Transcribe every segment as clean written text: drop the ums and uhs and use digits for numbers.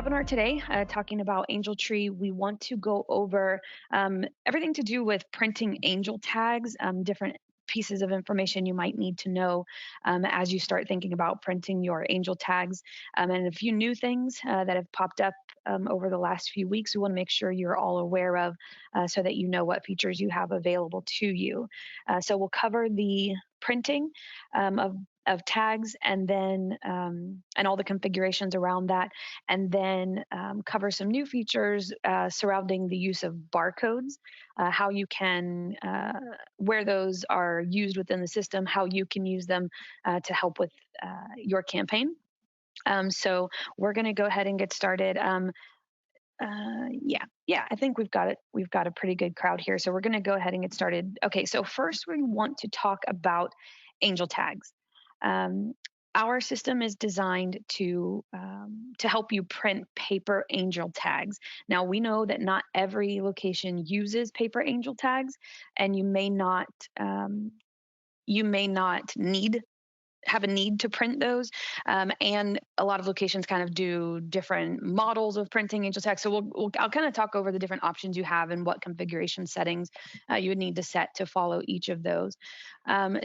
webinar today, talking about Angel Tree. We want to go over everything to do with printing angel tags, different pieces of information you might need to know as you start thinking about printing your angel tags, and a few new things that have popped up over the last few weeks. We want to make sure you're all aware of so that you know what features you have available to you. So we'll cover the printing of tags, and then and all the configurations around that, and then cover some new features surrounding the use of barcodes, how you can, where those are used within the system, how you can use them to help with your campaign. So we're going to go ahead and get started. Yeah, I think we've got it. We've got a pretty good crowd here. So we're going to go ahead and get started. Okay, so first we want to talk about angel tags. Our system is designed to help you print paper angel tags. Now we know that not every location uses paper angel tags, and you may not need have a need to print those. And a lot of locations kind of do different models of printing angel tags. So I'll kind of talk over the different options you have and what configuration settings you would need to set to follow each of those.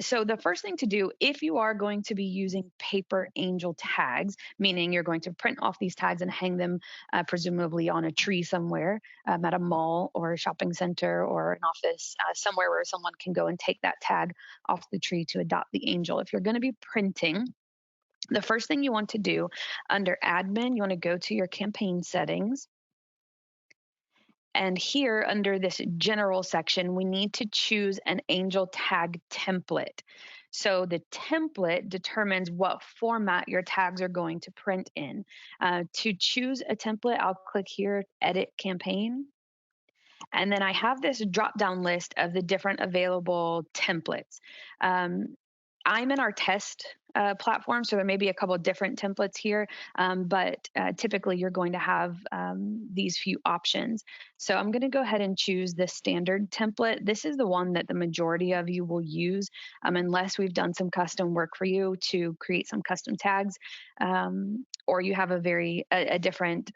So the first thing to do, if you are going to be using paper angel tags, meaning you're going to print off these tags and hang them presumably on a tree somewhere, at a mall or a shopping center or an office, somewhere where someone can go and take that tag off the tree to adopt the angel. If you're going to be printing, the first thing you want to do under admin, you want to go to your campaign settings. And here under this general section, we need to choose an angel tag template. So the template determines what format your tags are going to print in. To choose a template, I'll click here, edit campaign. And then I have this drop-down list of the different available templates. I'm in our test platform, so there may be a couple of different templates here, but typically you're going to have these few options. So I'm going to go ahead and choose the standard template. This is the one that the majority of you will use, unless we've done some custom work for you to create some custom tags, or you have a different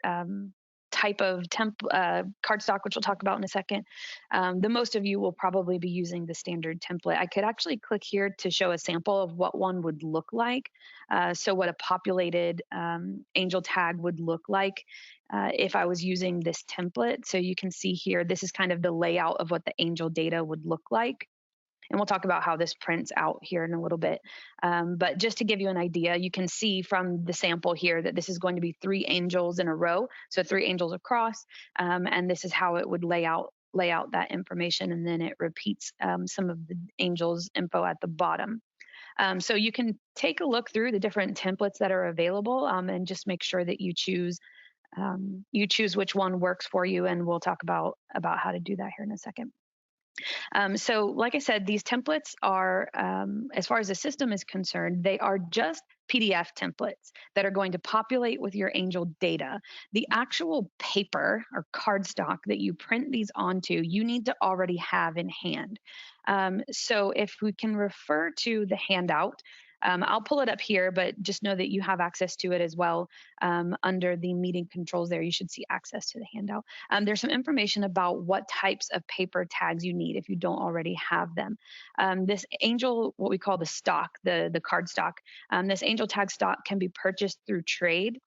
type of cardstock, which we'll talk about in a second. The most of you will probably be using the standard template. I could actually click here to show a sample of what one would look like. So what a populated angel tag would look like if I was using this template. So you can see here, this is kind of the layout of what the angel data would look like. And we'll talk about how this prints out here in a little bit. But just to give you an idea, you can see from the sample here that this is going to be 3 angels in a row, so 3 angels across, and this is how it would lay out that information, and then it repeats some of the angels info at the bottom. So you can take a look through the different templates that are available, and just make sure that you choose which one works for you, and we'll talk about how to do that here in a second. So like I said, these templates are, as far as the system is concerned, they are just PDF templates that are going to populate with your angel data. The actual paper or cardstock that you print these onto, you need to already have in hand. So if we can refer to the handout, I'll pull it up here, but just know that you have access to it as well. Under the meeting controls there, you should see access to the handout. There's some information about what types of paper tags you need if you don't already have them. This angel, what we call the stock, the card stock, this angel tag stock can be purchased through trade.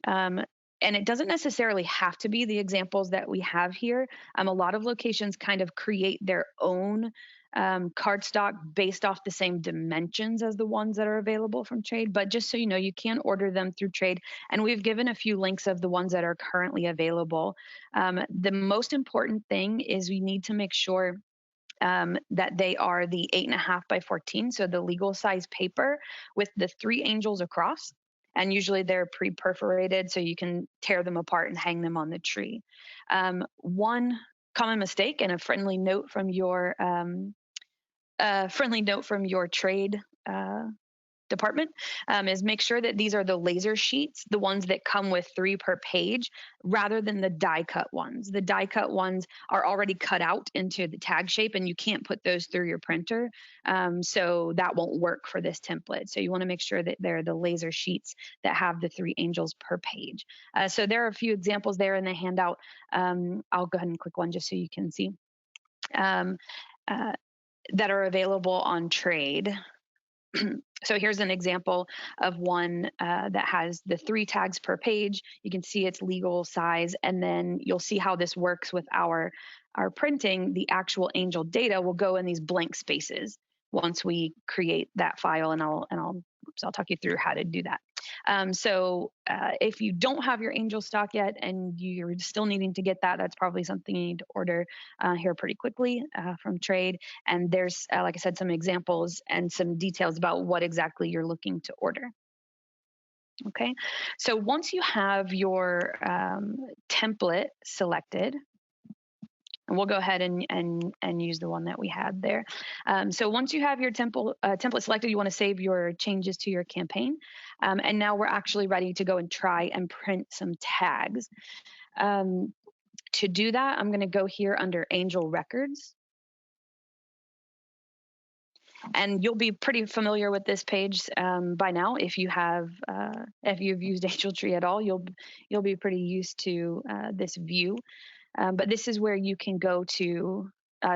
And it doesn't necessarily have to be the examples that we have here. A lot of locations kind of create their own cardstock based off the same dimensions as the ones that are available from trade. But just so you know, you can order them through trade. And we've given a few links of the ones that are currently available. The most important thing is we need to make sure that they are the 8.5 by 14, so the legal size paper with the 3 angels across. And usually they're pre-perforated, so you can tear them apart and hang them on the tree. One common mistake, and a friendly note from your trade department, is make sure that these are the laser sheets, the ones that come with 3 per page, rather than the die cut ones. The die cut ones are already cut out into the tag shape, and you can't put those through your printer. So that won't work for this template. So you want to make sure that they're the laser sheets that have the 3 angels per page. So there are a few examples there in the handout. I'll go ahead and click one just so you can see. That are available on trade. So here's an example of one that has the 3 tags per page. You can see its legal size, and then you'll see how this works with our printing. The actual angel data will go in these blank spaces once we create that file, and I'll talk you through how to do that. So if you don't have your angel stock yet and you're still needing to get that, that's probably something you need to order here pretty quickly from trade. And there's, like I said, some examples and some details about what exactly you're looking to order. Okay, so once you have your template selected, and we'll go ahead and use the one that we had there. So once you have your template selected, you want to save your changes to your campaign. And now we're actually ready to go and try and print some tags. To do that, I'm going to go here under Angel Records. And you'll be pretty familiar with this page by now. If you've used Angel Tree at all, you'll be pretty used to this view. But this is where you can go to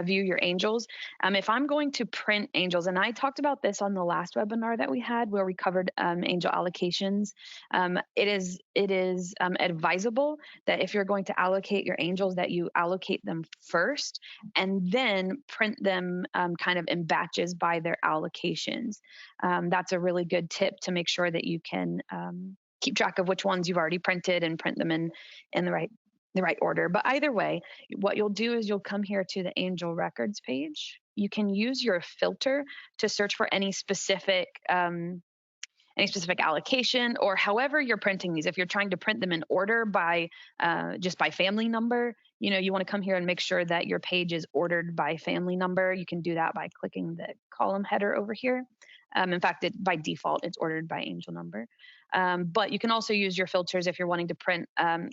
view your angels. If I'm going to print angels, and I talked about this on the last webinar that we had where we covered angel allocations, it is advisable that if you're going to allocate your angels, that you allocate them first and then print them kind of in batches by their allocations. That's a really good tip to make sure that you can keep track of which ones you've already printed and print them in the right order. But either way, what you'll do is you'll come here to the Angel Records page. You can use your filter to search for any specific allocation, or however you're printing these. If you're trying to print them in order by just by family number, you want to come here and make sure that your page is ordered by family number. You can do that by clicking the column header over here. In fact, by default, it's ordered by angel number. But you can also use your filters if you're wanting to print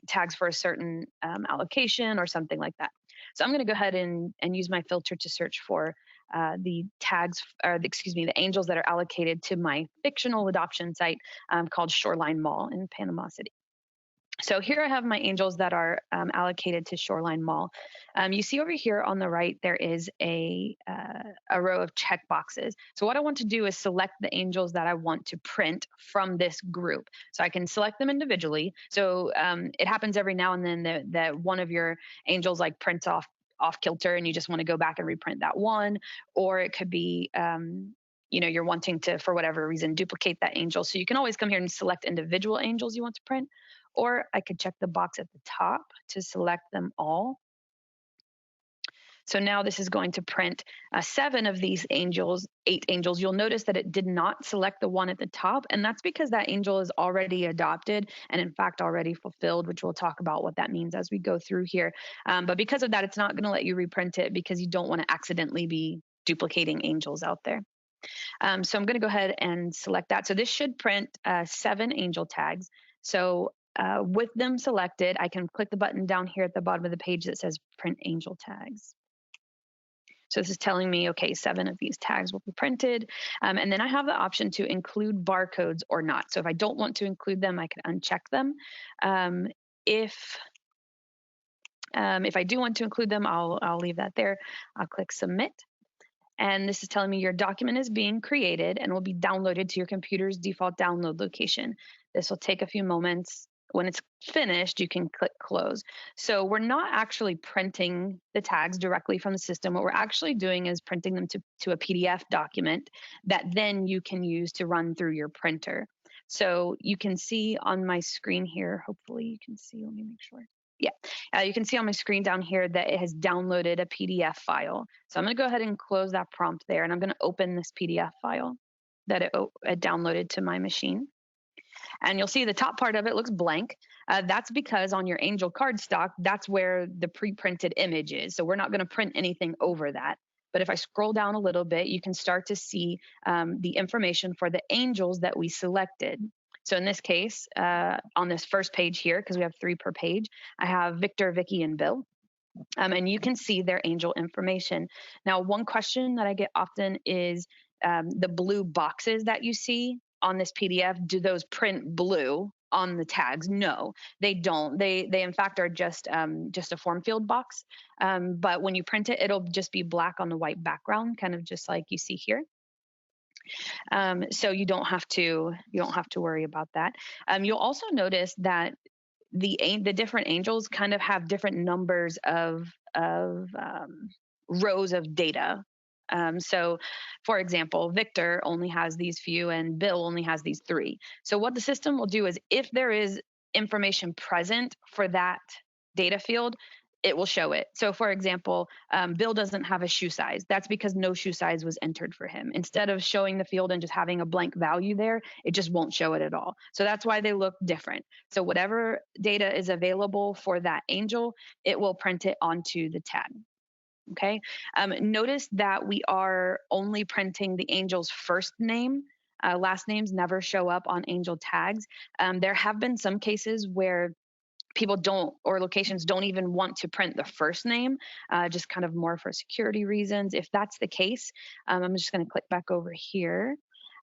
tags for a certain allocation or something like that. So I'm going to go ahead and use my filter to search for the tags, the angels that are allocated to my fictional adoption site called Shoreline Mall in Panama City. So here I have my angels that are allocated to Shoreline Mall. You see over here on the right, there is a row of check boxes. So what I want to do is select the angels that I want to print from this group. So I can select them individually. So it happens every now and then that one of your angels like prints off kilter and you just want to go back and reprint that one. Or it could be you're wanting to, for whatever reason, duplicate that angel. So you can always come here and select individual angels you want to print. Or I could check the box at the top to select them all. So now this is going to print 7 of these angels, 8 angels. You'll notice that it did not select the one at the top, and that's because that angel is already adopted and in fact already fulfilled, which we'll talk about what that means as we go through here. But because of that, it's not going to let you reprint it because you don't want to accidentally be duplicating angels out there. So I'm going to go ahead and select that. So this should print 7 angel tags. So with them selected, I can click the button down here at the bottom of the page that says Print Angel Tags. So this is telling me, okay, 7 of these tags will be printed. And then I have the option to include barcodes or not. So if I don't want to include them, I can uncheck them. If I do want to include them, I'll leave that there. I'll click Submit. And this is telling me your document is being created and will be downloaded to your computer's default download location. This will take a few moments. When it's finished, you can click close. So we're not actually printing the tags directly from the system. What we're actually doing is printing them to a PDF document that then you can use to run through your printer. So you can see on my screen here, hopefully you can see, let me make sure. Yeah, you can see on my screen down here that it has downloaded a PDF file. So I'm going to go ahead and close that prompt there, and I'm going to open this PDF file that it downloaded to my machine. And you'll see the top part of it looks blank. That's because on your Angel cardstock, that's where the pre-printed image is. So we're not going to print anything over that. But if I scroll down a little bit, you can start to see the information for the angels that we selected. So in this case, on this first page here, because we have 3 per page, I have Victor, Vicky, and Bill. And you can see their angel information. Now, one question that I get often is the blue boxes that you see on this PDF, do those print blue on the tags? No, they don't. They in fact are just a form field box. But when you print it, it'll just be black on the white background, kind of just like you see here. So you don't have to worry about that. You'll also notice that the different angels kind of have different numbers of rows of data. So, for example, Victor only has these few and Bill only has these 3. So what the system will do is if there is information present for that data field, it will show it. So, for example, Bill doesn't have a shoe size. That's because no shoe size was entered for him. Instead of showing the field and just having a blank value there, it just won't show it at all. So that's why they look different. So whatever data is available for that angel, it will print it onto the tag. Okay. Notice that we are only printing the angel's first name. Last names never show up on angel tags. There have been some cases where people don't, or locations don't even want to print the first name, just kind of more for security reasons. If that's the case, I'm just going to click back over here.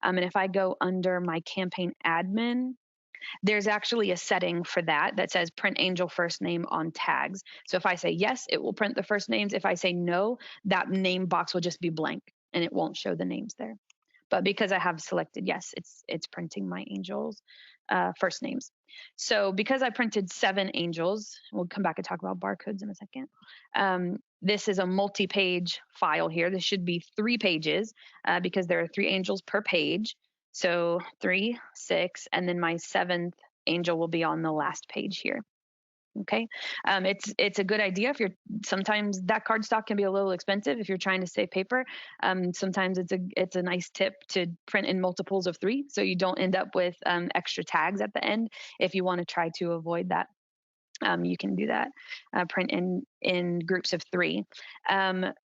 And if I go under my campaign admin, there's actually a setting for that says print angel first name on tags. So if I say yes, it will print the first names. If I say no, that name box will just be blank and it won't show the names there. But because I have selected yes, it's printing my angels first names. So because I printed 7 angels, we'll come back and talk about barcodes in a second. This is a multi-page file here. This should be 3 pages because there are 3 angels per page. So 3, 6, and then my 7th angel will be on the last page here. Okay, it's a good idea if you're. Sometimes that cardstock can be a little expensive if you're trying to save paper. Sometimes it's a nice tip to print in multiples of 3, so you don't end up with extra tags at the end. If you want to try to avoid that, you can do that. Print in groups of 3.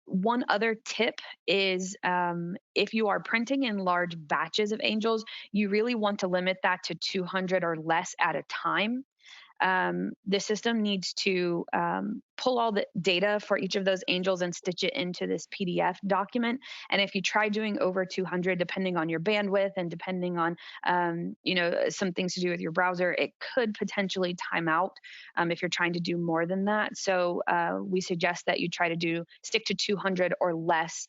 One other tip is if you are printing in large batches of angels, you really want to limit that to 200 or less at a time. The system needs to pull all the data for each of those angels and stitch it into this PDF document. And if you try doing over 200, depending on your bandwidth and depending on, some things to do with your browser, it could potentially time out if you're trying to do more than that. So we suggest that you try to stick to 200 or less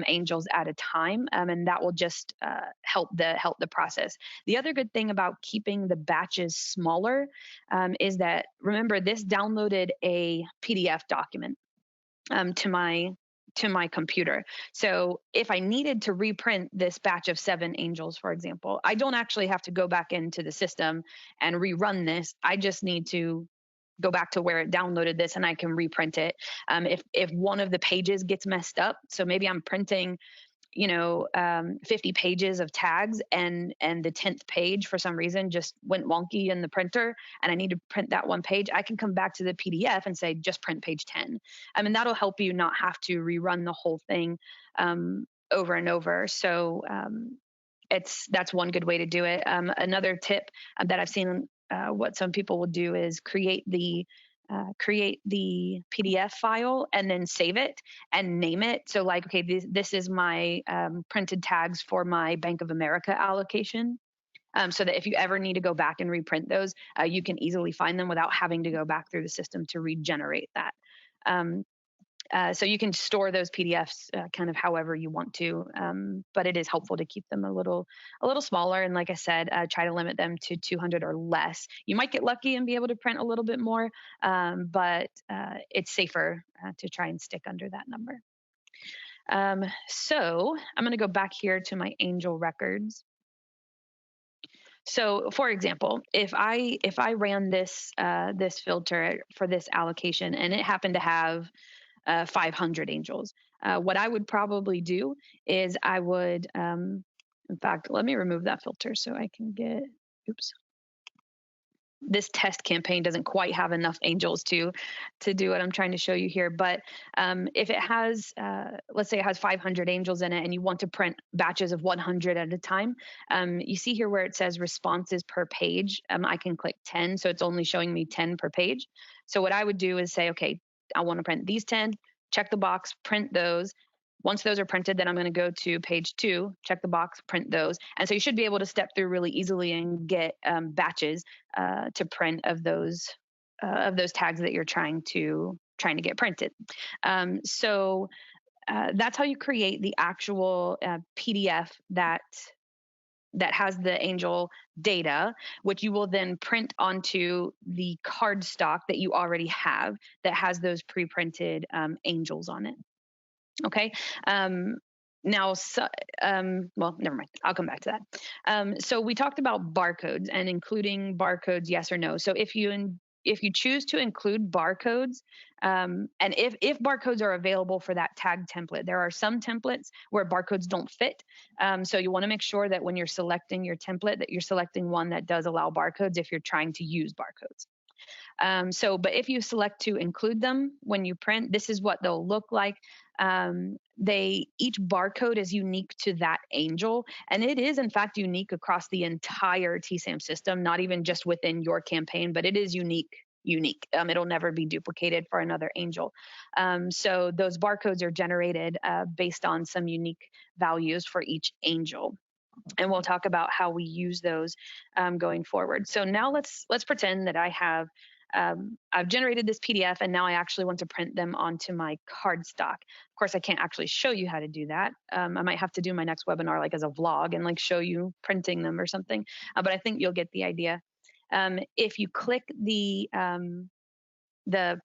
angels at a time, and that will just help the process. The other good thing about keeping the batches smaller is that, remember, this downloaded a PDF document to my computer. So if I needed to reprint this batch of 7 angels, for example, I don't actually have to go back into the system and rerun this. I just need to go back to where it downloaded this and I can reprint it. If one of the pages gets messed up, so maybe I'm printing 50 pages of tags and the 10th page for some reason just went wonky in the printer and I need to print that one page, I can come back to the PDF and say just print page 10. I mean, that'll help you not have to rerun the whole thing over and over. So that's one good way to do it. Another tip that I've seen what some people will do is create the PDF file and then save it and name it. So like, okay, this is my printed tags for my Bank of America allocation. So that if you ever need to go back and reprint those, you can easily find them without having to go back through the system to regenerate that. So you can store those PDFs kind of however you want to, but it is helpful to keep them a little smaller. And like I said, try to limit them to 200 or less. You might get lucky and be able to print a little bit more, but it's safer to try and stick under that number. So I'm going to go back here to my angel records. So, for example, if I ran this filter for this allocation and it happened to have 500 angels. What I would probably do is I would, in fact, let me remove that filter so I can get, oops. this test campaign doesn't quite have enough angels to do what I'm trying to show you here. But if it has, let's say it has 500 angels in it, and you want to print batches of 100 at a time, you see here where it says responses per page. I can click 10, so it's only showing me 10 per page. So what I would do is say, okay, I want to print these 10. Check the box, print those. Once those are printed, then I'm going to go to page 2, check the box, print those. And so you should be able to step through really easily and get batches to print of those tags that you're trying to get printed. So that's how you create the actual PDF that has the angel data, which you will then print onto the card stock that you already have that has those pre-printed angels on it. Okay. Now, well, never mind. I'll come back to that. So we talked about barcodes and including barcodes, yes or no. So if you choose to include barcodes, and if barcodes are available for that tag template, there are some templates where barcodes don't fit. So you want to make sure that when you're selecting your template, that you're selecting one that does allow barcodes if you're trying to use barcodes. But if you select to include them when you print, this is what they'll look like. Each barcode is unique to that angel, and it is in fact unique across the entire TSAMM system, not even just within your campaign, but it is unique. It'll never be duplicated for another angel. So those barcodes are generated based on some unique values for each angel. And we'll talk about how we use those going forward. So now let's pretend that I've generated this PDF, and now I actually want to print them onto my cardstock. Of course, I can't actually show you how to do that. I might have to do my next webinar like as a vlog and like show you printing them or something. But I think you'll get the idea. If you click the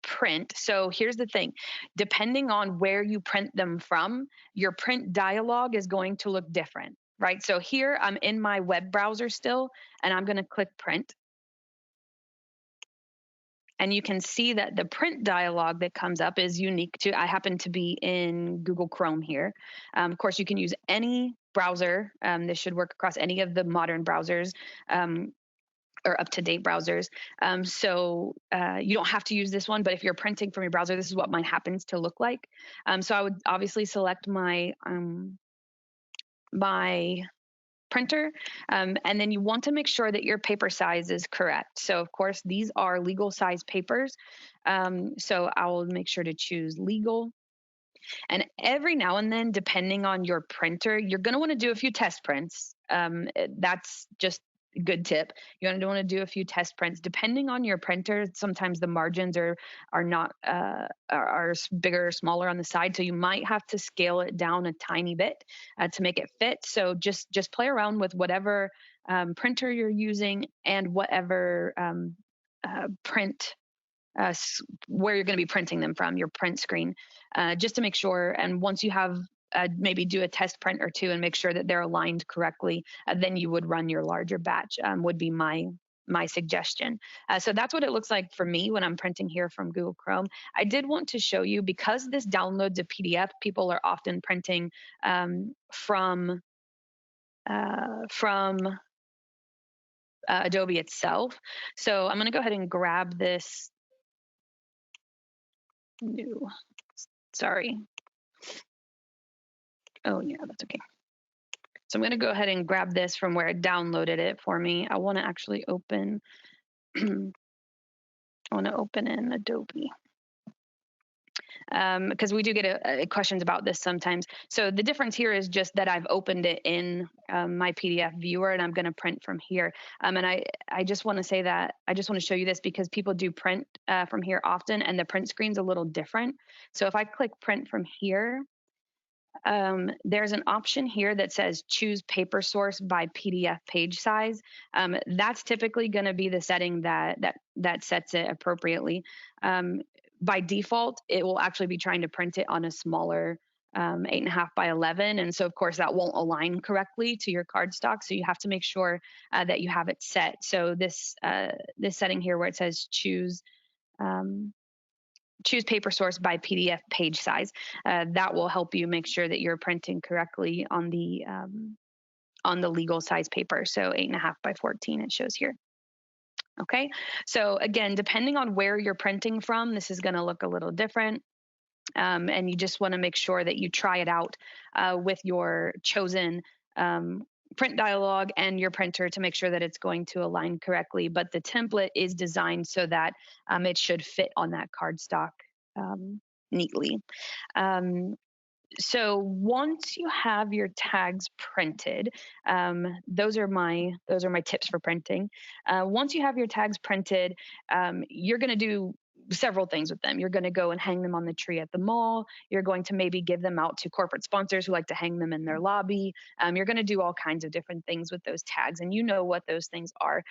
print. So here's the thing, depending on where you print them from, your print dialog is going to look different, right? So here I'm in my web browser still, and I'm going to click print. And you can see that the print dialog that comes up is unique to, I happen to be in Google Chrome here. Of course, you can use any browser. This should work across any of the modern browsers. Or up-to-date browsers. So you don't have to use this one, but if you're printing from your browser, this is what mine happens to look like. So I would obviously select my printer, and then you want to make sure that your paper size is correct. So of course, these are legal size papers. So I will make sure to choose legal. And every now and then, depending on your printer, you're going to want to do a few test prints. That's just a good tip. You're going to want to do a few test prints. Depending on your printer, sometimes the margins are not are bigger or smaller on the side, so you might have to scale it down a tiny bit to make it fit. So just play around with whatever printer you're using and whatever print where you're going to be printing them from, your print screen, just to make sure. And once you have maybe do a test print or two and make sure that they're aligned correctly, then you would run your larger batch, would be my suggestion. So that's what it looks like for me when I'm printing here from Google Chrome. I did want to show you, because this downloads a PDF, people are often printing from Adobe itself. So I'm going to go ahead and grab this new, sorry. Oh yeah, that's okay. So I'm going to go ahead and grab this from where it downloaded it for me. I want to actually open, I want to open in Adobe. Because we do get questions about this sometimes. So the difference here is just that I've opened it in my PDF viewer, and I'm going to print from here. And I just want to say that I just want to show you this because people do print from here often, and the print screen's a little different. So if I click print from here, there's an option here that says choose paper source by PDF page size. That's typically going to be the setting that sets it appropriately. By default, it will actually be trying to print it on a smaller 8.5 by 11. And so of course that won't align correctly to your cardstock. So you have to make sure that you have it set. So this setting here where it says choose paper source by PDF page size, that will help you make sure that you're printing correctly on the legal size paper. So 8.5 by 14 it shows here. Okay, so again, depending on where you're printing from, this is going to look a little different. And you just want to make sure that you try it out with your chosen um, print dialog and your printer to make sure that it's going to align correctly. But the template is designed so that it should fit on that cardstock neatly. Um, so once you have your tags printed, those are my tips for printing. Once you have your tags printed, you're going to do several things with them. You're going to go and hang them on the tree at the mall. You're going to maybe give them out to corporate sponsors who like to hang them in their lobby. You're going to do all kinds of different things with those tags, and you know what those things are.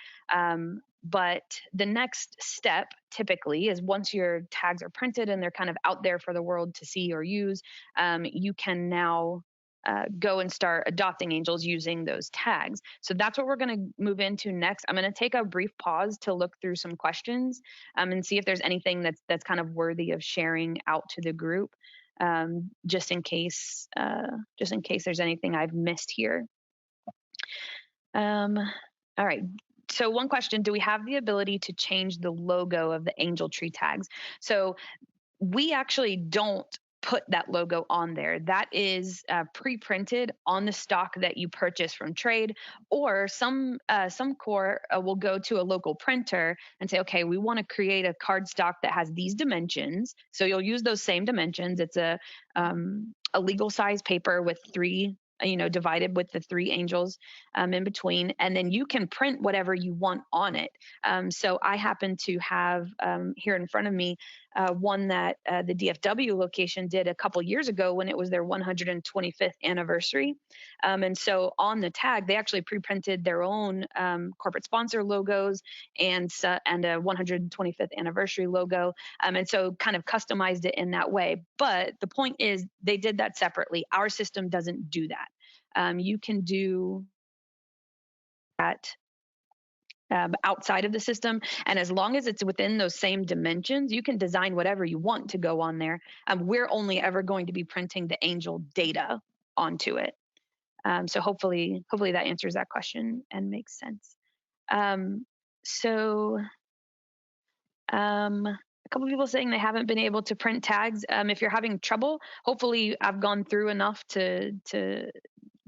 But the next step typically is once your tags are printed and they're kind of out there for the world to see or use, you can now go and start adopting angels using those tags. So that's what we're going to move into next. I'm going to take a brief pause to look through some questions and see if there's anything that's kind of worthy of sharing out to the group, just in case there's anything I've missed here. All right. So one question, do we have the ability to change the logo of the angel tree tags? So we actually don't put that logo on there. That is pre-printed on the stock that you purchase from trade, or some core will go to a local printer and say, okay, we want to create a card stock that has these dimensions. So you'll use those same dimensions. It's a legal size paper with three, divided with the three angels in between, and then you can print whatever you want on it. So I happen to have here in front of me one that the DFW location did a couple years ago when it was their 125th anniversary. And so on the tag, they actually pre-printed their own corporate sponsor logos and a 125th anniversary logo. And so kind of customized it in that way. But the point is they did that separately. Our system doesn't do that. You can do that outside of the system. And as long as it's within those same dimensions, you can design whatever you want to go on there. We're only ever going to be printing the angel data onto it. So hopefully that answers that question and makes sense. So a couple of people saying they haven't been able to print tags. If you're having trouble, hopefully I've gone through enough to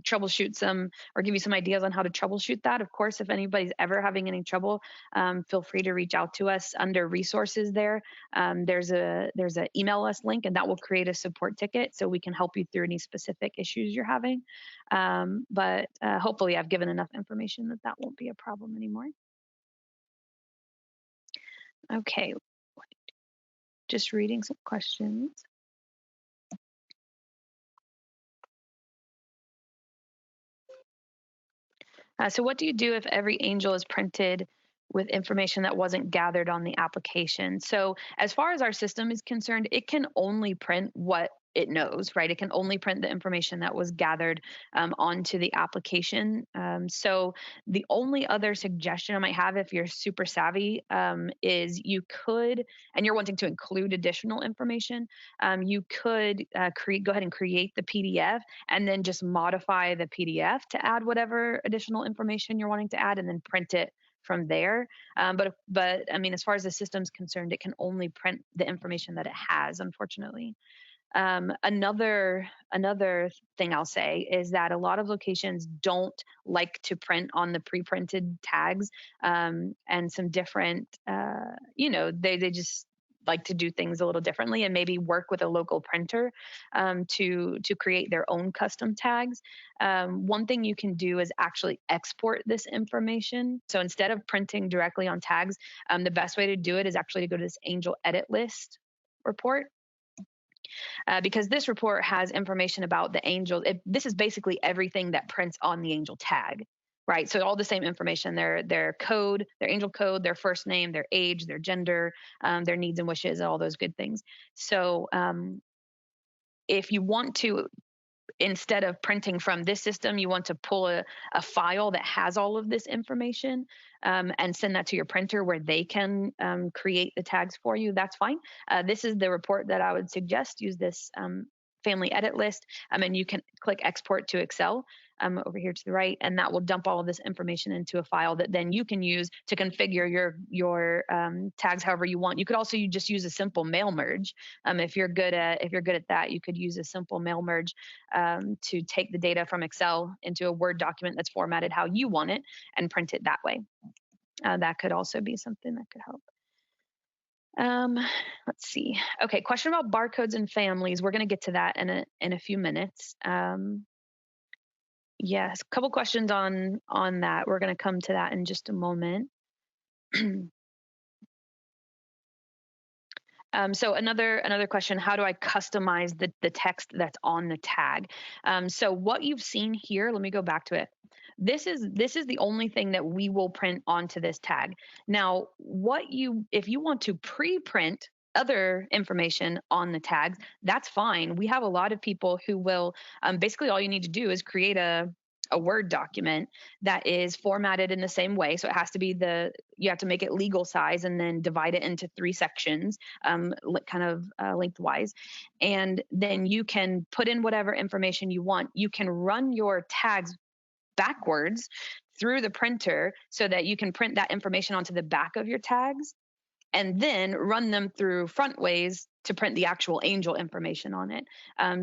troubleshoot some or give you some ideas on how to troubleshoot that. Of course, if anybody's ever having any trouble, feel free to reach out to us under resources there. There's a email us link, and that will create a support ticket so we can help you through any specific issues you're having. But hopefully I've given enough information that won't be a problem anymore. Okay, just reading some questions. So what do you do if every angel is printed with information that wasn't gathered on the application? So as far as our system is concerned, it can only print what it knows, right? It can only print the information that was gathered onto the application. So the only other suggestion I might have, if you're super savvy, is you could, and you're wanting to include additional information, you could go ahead and create the PDF and then just modify the PDF to add whatever additional information you're wanting to add and then print it from there. But I mean, as far as the system's concerned, it can only print the information that it has, unfortunately. Another thing I'll say is that a lot of locations don't like to print on the pre-printed tags, and some different, they just like to do things a little differently and maybe work with a local printer to create their own custom tags. One thing you can do is actually export this information. So instead of printing directly on tags, the best way to do it is actually to go to this Angel Edit List report. Because this report has information about the angel. This is basically everything that prints on the angel tag, right? So all the same information, their code, their angel code, their first name, their age, their gender, their needs and wishes, and all those good things. So if you want to, instead of printing from this system, you want to pull a file that has all of this information and send that to your printer where they can create the tags for you, that's fine. This is the report that I would suggest. Use this family edit list, and you can click export to Excel. over here to the right, and that will dump all of this information into a file that then you can use to configure your tags however you want. You could also just use a simple mail merge. If you're good at that, you could use a simple mail merge to take the data from Excel into a Word document that's formatted how you want it and print it that way. That could also be something that could help. Let's see. Okay, question about barcodes and families. We're going to get to that in a few minutes. Yes, a couple questions on that. We're going to come to that in just a moment. So another question: how do I customize the text that's on the tag? So what you've seen here, let me go back to it. This is the only thing that we will print onto this tag. Now, if you want to pre-print other information on the tags, that's fine. We have a lot of people who will basically all you need to do is create a Word document that is formatted in the same way. So it has to be you have to make it legal size and then divide it into 3 sections, kind of lengthwise. And then you can put in whatever information you want. You can run your tags backwards through the printer so that you can print that information onto the back of your tags and then run them through front ways to print the actual angel information on it.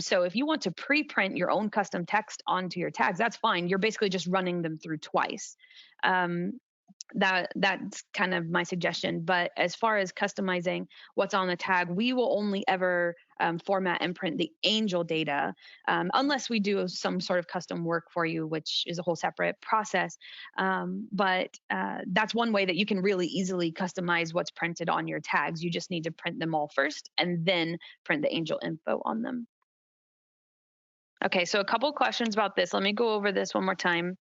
So if you want to pre-print your own custom text onto your tags, that's fine. You're basically just running them through twice. That's kind of my suggestion. But as far as customizing what's on the tag, we will only ever format and print the angel data unless we do some sort of custom work for you, which is a whole separate process. But that's one way that you can really easily customize what's printed on your tags. You just need to print them all first and then print the angel info on them. Okay, so a couple questions about this. Let me go over this one more time.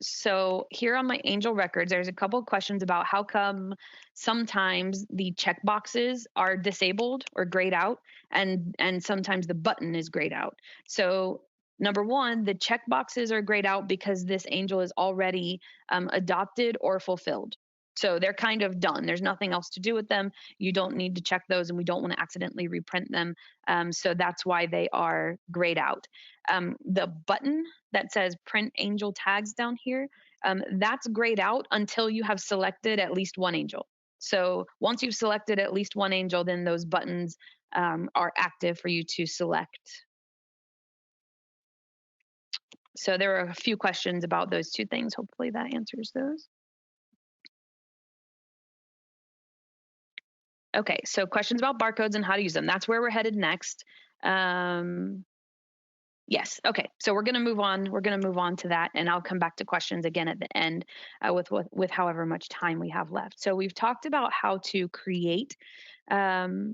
So here on my angel records, there's a couple of questions about how come sometimes the checkboxes are disabled or grayed out and sometimes the button is grayed out. So number one, the checkboxes are grayed out because this angel is already adopted or fulfilled. So they're kind of done. There's nothing else to do with them. You don't need to check those, and we don't want to accidentally reprint them. So that's why they are grayed out. The button that says print angel tags down here, that's grayed out until you have selected at least one angel. So once you've selected at least one angel, then those buttons are active for you to select. So there are a few questions about those two things. Hopefully that answers those. Okay, so questions about barcodes and how to use them. That's where we're headed next. Yes. Okay. So we're going to move on. We're going to move on to that, and I'll come back to questions again at the end with however much time we have left. So we've talked about how to create the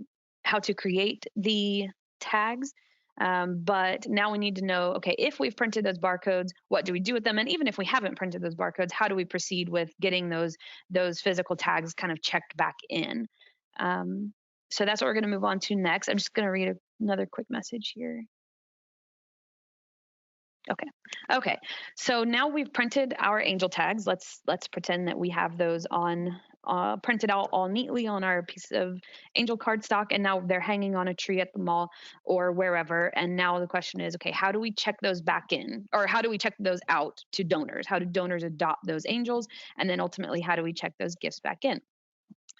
tags, but now we need to know, okay, if we've printed those barcodes, what do we do with them? And even if we haven't printed those barcodes, how do we proceed with getting those physical tags kind of checked back in? So that's what we're going to move on to next. I'm just going to read another quick message here. Okay. So now we've printed our angel tags. Let's pretend that we have those on printed out all neatly on our piece of angel cardstock, and now they're hanging on a tree at the mall or wherever. And now the question is, okay, how do we check those back in, or how do we check those out to donors? How do donors adopt those angels, and then ultimately, how do we check those gifts back in?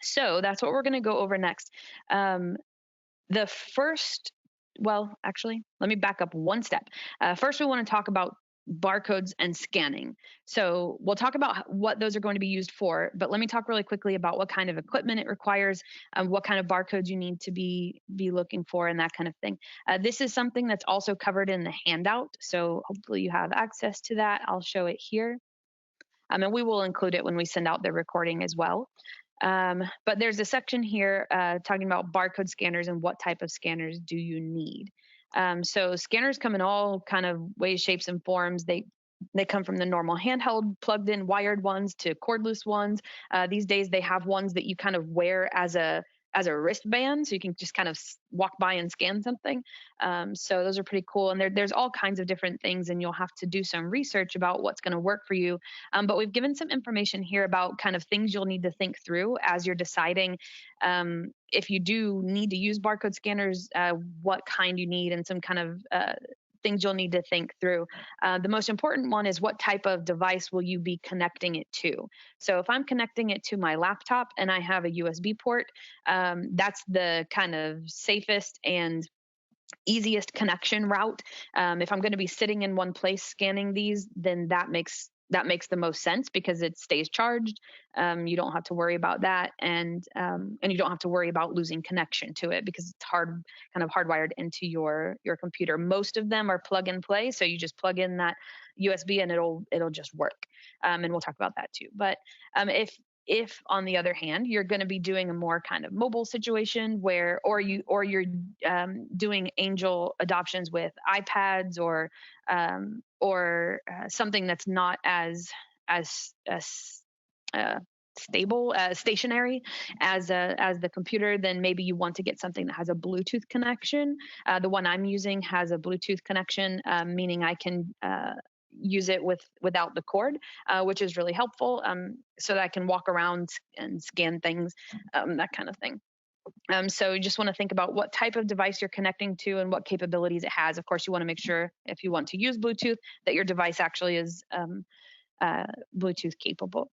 So that's what we're going to go over next. The first Well, actually, let me back up one step. First, we want to talk about barcodes and scanning. So we'll talk about what those are going to be used for, but let me talk really quickly about what kind of equipment it requires, what kind of barcodes you need to be looking for, and that kind of thing. This is something that's also covered in the handout, so hopefully you have access to that. I'll show it here. And we will include it when we send out the recording as well. But there's a section here talking about barcode scanners and what type of scanners do you need. So scanners come in all kind of ways, shapes, and forms. They come from the normal handheld, plugged-in, wired ones to cordless ones. These days, they have ones that you kind of wear as a wristband, so you can just kind of walk by and scan something. So those are pretty cool. And there's all kinds of different things, and you'll have to do some research about what's going to work for you. But we've given some information here about kind of things you'll need to think through as you're deciding if you do need to use barcode scanners, what kind you need, and some kind of things you'll need to think through. The most important one is what type of device will you be connecting it to? So if I'm connecting it to my laptop and I have a USB port, that's the kind of safest and easiest connection route. If I'm going to be sitting in one place scanning these, then that makes the most sense because it stays charged. You don't have to worry about that, and you don't have to worry about losing connection to it because it's kind of hardwired into your computer. Most of them are plug and play, so you just plug in that USB and it'll just work. And we'll talk about that too. But if on the other hand you're going to be doing a more kind of mobile situation where or you're doing angel adoptions with iPads or something that's not as uh, stable, stationary as the computer, then maybe you want to get something that has a Bluetooth connection. The one I'm using has a Bluetooth connection, meaning I can use it without the cord, which is really helpful, so that I can walk around and scan things, that kind of thing. So you just want to think about what type of device you're connecting to and what capabilities it has. Of course, you want to make sure if you want to use Bluetooth that your device actually is Bluetooth capable.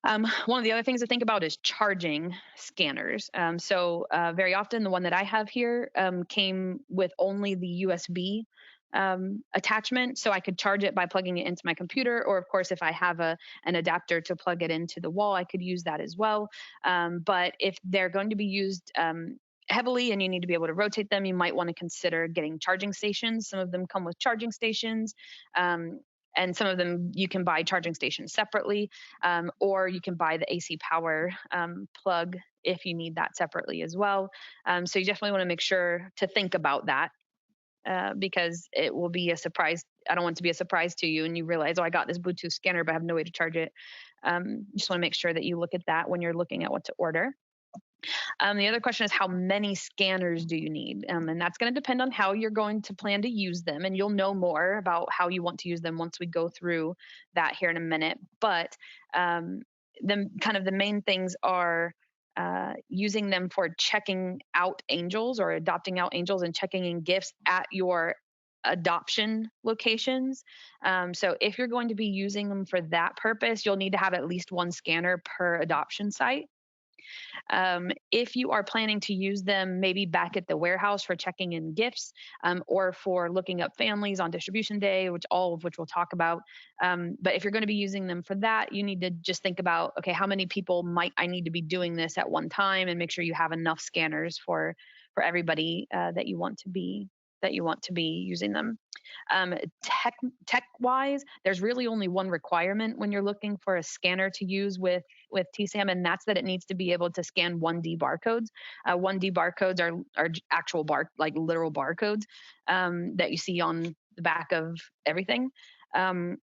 One of the other things to think about is charging scanners. Very often the one that I have here came with only the USB attachment, so I could charge it by plugging it into my computer, or of course if I have an adapter to plug it into the wall, I could use that as well. But if they're going to be used heavily and you need to be able to rotate them, you might want to consider getting charging stations. Some of them come with charging stations, and some of them you can buy charging stations separately, or you can buy the AC power plug if you need that separately as well. So you definitely want to make sure to think about that, because it will be a surprise. I don't want it to be a surprise to you and you realize, oh, I got this Bluetooth scanner, but I have no way to charge it. Just want to make sure that you look at that when you're looking at what to order. The other question is, how many scanners do you need? And that's going to depend on how you're going to plan to use them. And you'll know more about how you want to use them once we go through that here in a minute. But the main things are using them for checking out angels or adopting out angels and checking in gifts at your adoption locations. So if you're going to be using them for that purpose, you'll need to have at least one scanner per adoption site. If you are planning to use them maybe back at the warehouse for checking in gifts, or for looking up families on distribution day, all of which we'll talk about. But if you're going to be using them for that, you need to just think about, okay, how many people might I need to be doing this at one time, and make sure you have enough scanners for everybody that you want to be using them. Tech wise, there's really only one requirement when you're looking for a scanner to use with TSAMM, and that's that it needs to be able to scan 1D barcodes. 1D barcodes are actual like literal barcodes that you see on the back of everything. And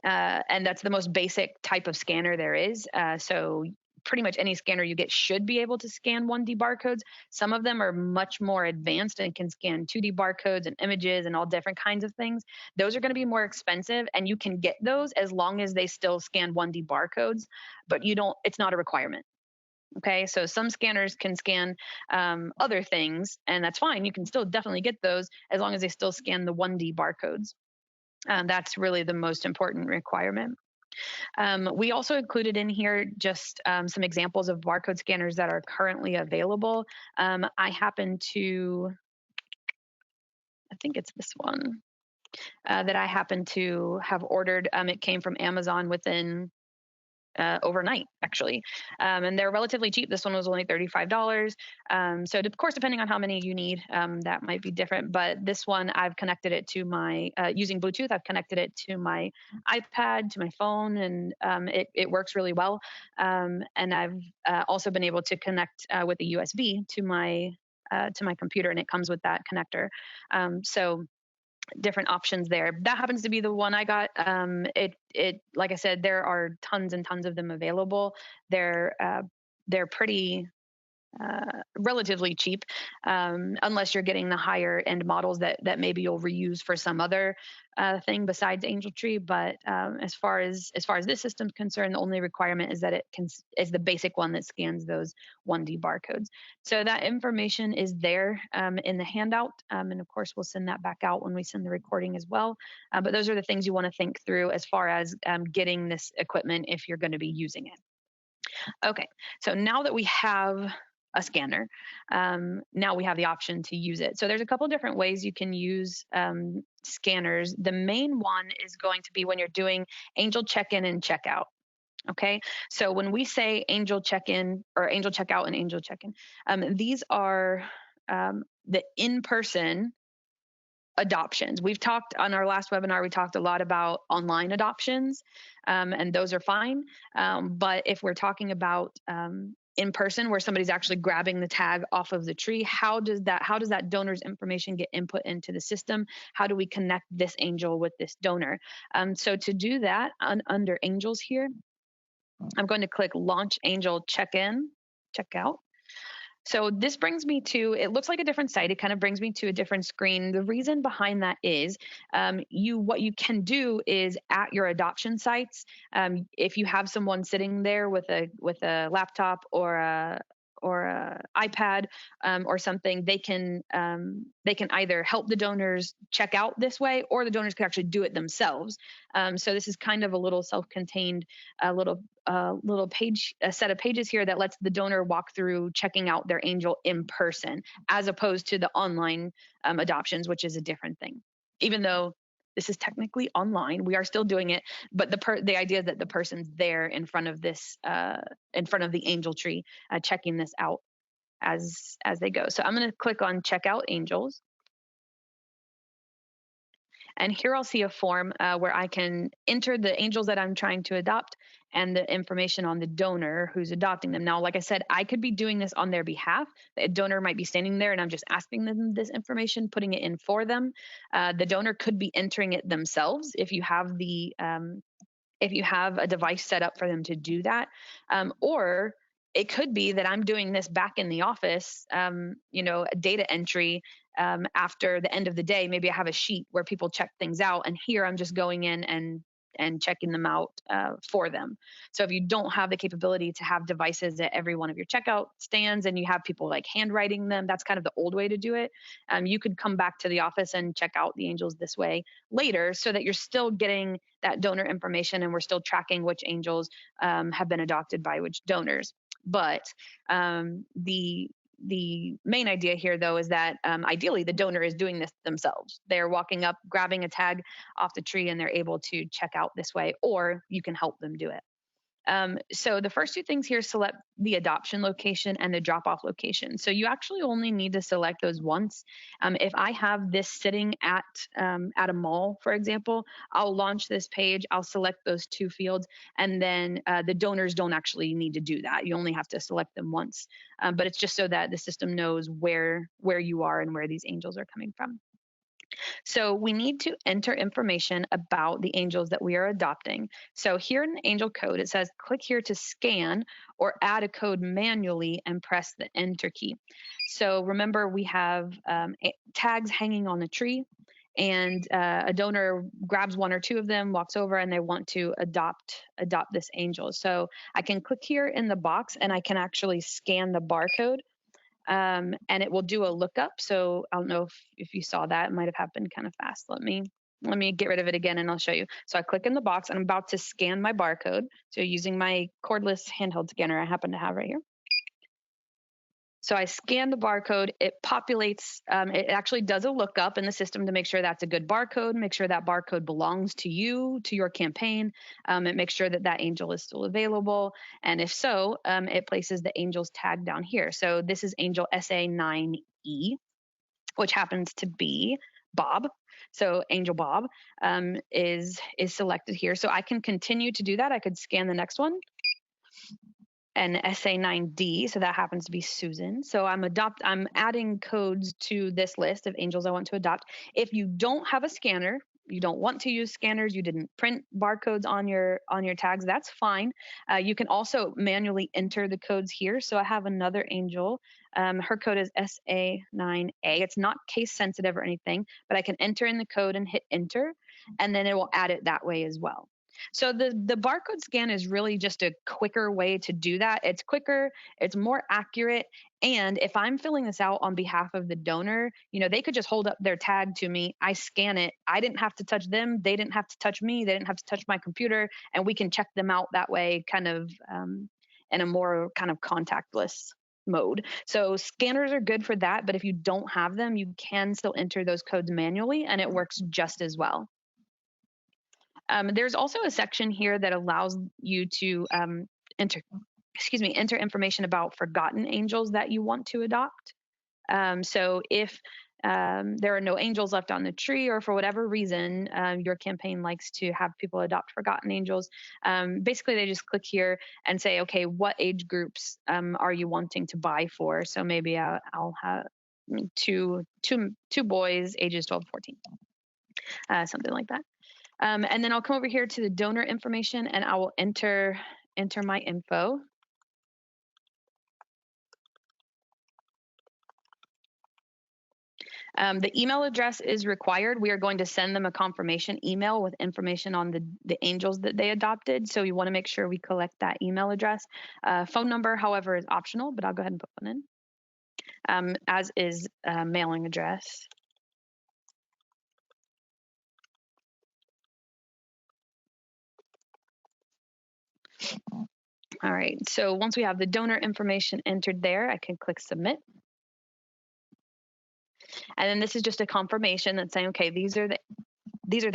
that's the most basic type of scanner there is. So pretty much any scanner you get should be able to scan 1D barcodes. Some of them are much more advanced and can scan 2D barcodes and images and all different kinds of things. Those are going to be more expensive, and you can get those as long as they still scan 1D barcodes, but it's not a requirement. Okay, so some scanners can scan other things, and that's fine. You can still definitely get those as long as they still scan the 1D barcodes. That's really the most important requirement. We also included in here just some examples of barcode scanners that are currently available. I think it's this one that I happen to have ordered. It came from Amazon within overnight, actually. And they're relatively cheap. This one was only $35. So of course, depending on how many you need, that might be different. But this one, I've connected it to using Bluetooth, I've connected it to my iPad, to my phone, and it works really well. And I've also been able to connect with a USB to my computer, and it comes with that connector. So different options there. That happens to be the one I got. It like I said, there are tons and tons of them available. They're pretty relatively cheap, unless you're getting the higher end models that maybe you'll reuse for some other thing besides Angel Tree. But as far as this system's concerned, the only requirement is that is the basic one that scans those 1D barcodes. So that information is there in the handout, and of course we'll send that back out when we send the recording as well. But those are the things you want to think through as far as getting this equipment if you're going to be using it. Okay, so now that we have a scanner, now we have the option to use it. So there's a couple different ways you can use scanners. The main one is going to be when you're doing Angel check-in and check-out. Okay, so when we say Angel check-in or Angel check-out and Angel check-in, these are the in-person adoptions. We've talked on our last webinar, we talked a lot about online adoptions, and those are fine. But if we're talking about in person, where somebody's actually grabbing the tag off of the tree, how does that donor's information get input into the system? How do we connect this angel with this donor? So to do that, under angels here, I'm going to click Launch Angel Check-in, Check-out. So this brings me to, it looks like a different site. It kind of brings me to a different screen. The reason behind that is what you can do is at your adoption sites, if you have someone sitting there with a laptop or a iPad or something, they can either help the donors check out this way, or the donors can actually do it themselves. So this is kind of a little self-contained, little page, a set of pages here that lets the donor walk through checking out their angel in person, as opposed to the online adoptions, which is a different thing. Even though this is technically online, we are still doing it, but the idea is that the person's there in front of this, in front of the angel tree, checking this out as they go. So I'm going to click on Check Out Angels. And here I'll see a form where I can enter the angels that I'm trying to adopt and the information on the donor who's adopting them. Now, like I said, I could be doing this on their behalf. The donor might be standing there and I'm just asking them this information, putting it in for them. The donor could be entering it themselves if you have a device set up for them to do that. Or it could be that I'm doing this back in the office, data entry after the end of the day. Maybe I have a sheet where people check things out, and here I'm just going in and checking them out for them. So if you don't have the capability to have devices at every one of your checkout stands and you have people like handwriting them, that's kind of the old way to do it. You could come back to the office and check out the angels this way later, so that you're still getting that donor information and we're still tracking which angels have been adopted by which donors. But the main idea here, though, is that ideally the donor is doing this themselves. They're walking up, grabbing a tag off the tree, and they're able to check out this way, or you can help them do it. So the first two things here, select the adoption location and the drop-off location. So you actually only need to select those once. If I have this sitting at a mall, for example, I'll launch this page, I'll select those two fields, and then the donors don't actually need to do that. You only have to select them once. But it's just so that the system knows where you are and where these angels are coming from. So we need to enter information about the angels that we are adopting. So here in the angel code, it says, click here to scan or add a code manually and press the enter key. So remember, we have tags hanging on the tree, and a donor grabs one or two of them, walks over, and they want to adopt this angel. So I can click here in the box and I can actually scan the barcode. And it will do a lookup. So I don't know if you saw that. It might have happened kind of fast. Let me get rid of it again and I'll show you. So I click in the box and I'm about to scan my barcode. So using my cordless handheld scanner I happen to have right here. So I scan the barcode, it populates, it actually does a lookup in the system to make sure that's a good barcode, make sure that barcode belongs to you, to your campaign. It makes sure that that angel is still available. And if so, it places the angel's tag down here. So this is angel SA9E, which happens to be Bob. So Angel Bob is selected here. So I can continue to do that. I could scan the next one. And SA9D, so that happens to be Susan. So I'm adding codes to this list of angels I want to adopt. If you don't have a scanner, don't want to use scanners, you didn't print barcodes on your tags, that's fine. You can also manually enter the codes here. So I have another angel. Her code is SA9A. It's not case sensitive or anything, but I can enter in the code and hit enter, and then it will add it that way as well. So the barcode scan is really just a quicker way to do that. It's quicker, it's more accurate, and if I'm filling this out on behalf of the donor, they could just hold up their tag to me, I scan it, I didn't have to touch them, they didn't have to touch me, they didn't have to touch my computer, and we can check them out that way, kind of in a more kind of contactless mode. So scanners are good for that, but if you don't have them, you can still enter those codes manually, and it works just as well. There's also a section here that allows you to enter information about forgotten angels that you want to adopt. So if there are no angels left on the tree, or for whatever reason your campaign likes to have people adopt forgotten angels, basically they just click here and say, okay, what age groups are you wanting to buy for? So maybe I'll have two boys ages 12 to 14, something like that. And then I'll come over here to the donor information, and I will enter my info. The email address is required. We are going to send them a confirmation email with information on the angels that they adopted. So you want to make sure we collect that email address. Phone number, however, is optional, but I'll go ahead and put one in, as is mailing address. All right, so once we have the donor information entered there, I can click submit. And then this is just a confirmation that's saying, okay, these are the